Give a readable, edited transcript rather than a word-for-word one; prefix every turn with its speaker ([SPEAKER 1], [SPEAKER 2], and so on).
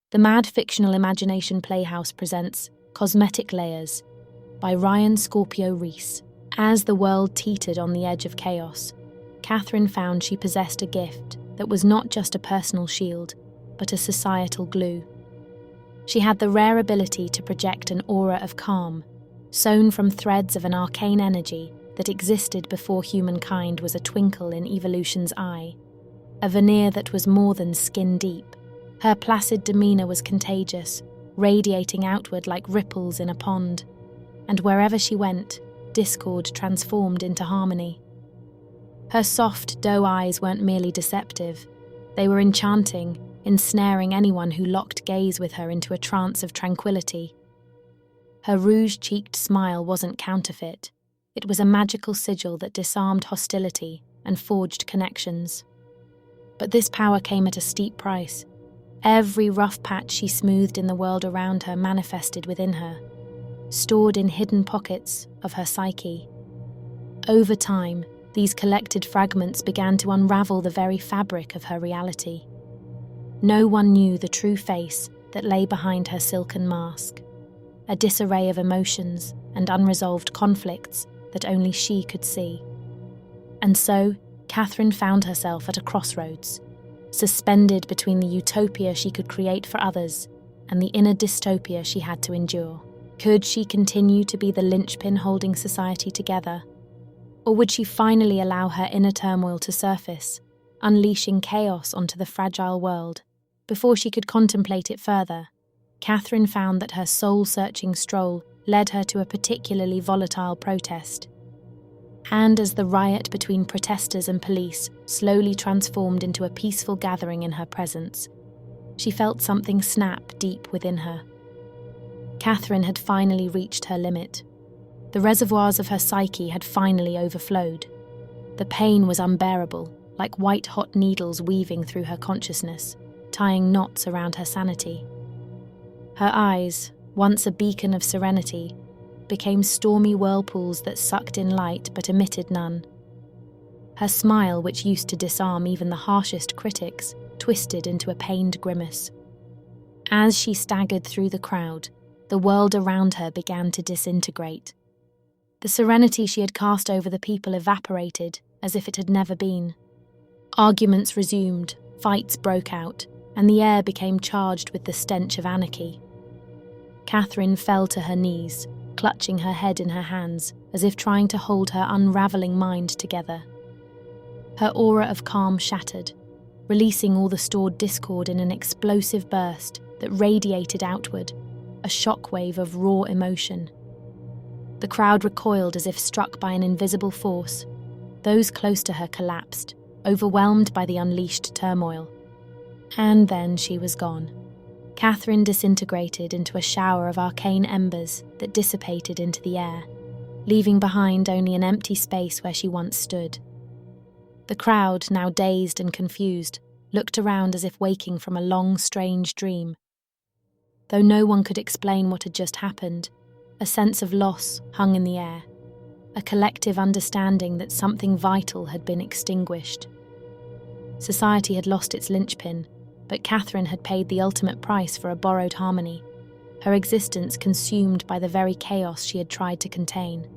[SPEAKER 1] The Mad Fictional Imagination Playhouse presents Cosmetic Layers by Rhyan Scorpio-Rhys. As the world teetered on the edge of chaos, Kathryn found she possessed a gift that was not just a personal shield, but a societal glue. She had the rare ability to project an aura of calm, sewn from threads of an arcane energy that existed before humankind was a twinkle in evolution's eye, a veneer that was more than skin deep. Her placid demeanor was contagious, radiating outward like ripples in a pond, and wherever she went, discord transformed into harmony. Her soft, doe eyes weren't merely deceptive, they were enchanting, ensnaring anyone who locked gaze with her into a trance of tranquility. Her rouge-cheeked smile wasn't counterfeit, it was a magical sigil that disarmed hostility and forged connections. But this power came at a steep price. Every rough patch she smoothed in the world around her manifested within her, stored in hidden pockets of her psyche. Over time, these collected fragments began to unravel the very fabric of her reality. No one knew the true face that lay behind her silken mask, a disarray of emotions and unresolved conflicts that only she could see. And so, Kathryn found herself at a crossroads, suspended between the utopia she could create for others and the inner dystopia she had to endure. Could she continue to be the linchpin holding society together? Or would she finally allow her inner turmoil to surface, unleashing chaos onto the fragile world? Before she could contemplate it further, Kathryn found that her soul-searching stroll led her to a particularly volatile protest. And as the riot between protesters and police slowly transformed into a peaceful gathering in her presence, she felt something snap deep within her. Kathryn had finally reached her limit. The reservoirs of her psyche had finally overflowed. The pain was unbearable, like white-hot needles weaving through her consciousness, tying knots around her sanity. Her eyes, once a beacon of serenity, became stormy whirlpools that sucked in light but emitted none. Her smile, which used to disarm even the harshest critics, twisted into a pained grimace. As she staggered through the crowd, the world around her began to disintegrate. The serenity she had cast over the people evaporated as if it had never been. Arguments resumed, fights broke out, and the air became charged with the stench of anarchy. Kathryn fell to her knees, clutching her head in her hands, as if trying to hold her unraveling mind together. Her aura of calm shattered, releasing all the stored discord in an explosive burst that radiated outward, a shockwave of raw emotion. The crowd recoiled as if struck by an invisible force. Those close to her collapsed, overwhelmed by the unleashed turmoil. And then she was gone. Kathryn disintegrated into a shower of arcane embers that dissipated into the air, leaving behind only an empty space where she once stood. The crowd, now dazed and confused, looked around as if waking from a long, strange dream. Though no one could explain what had just happened, a sense of loss hung in the air, a collective understanding that something vital had been extinguished. Society had lost its linchpin, but Kathryn had paid the ultimate price for a borrowed harmony, her existence consumed by the very chaos she had tried to contain.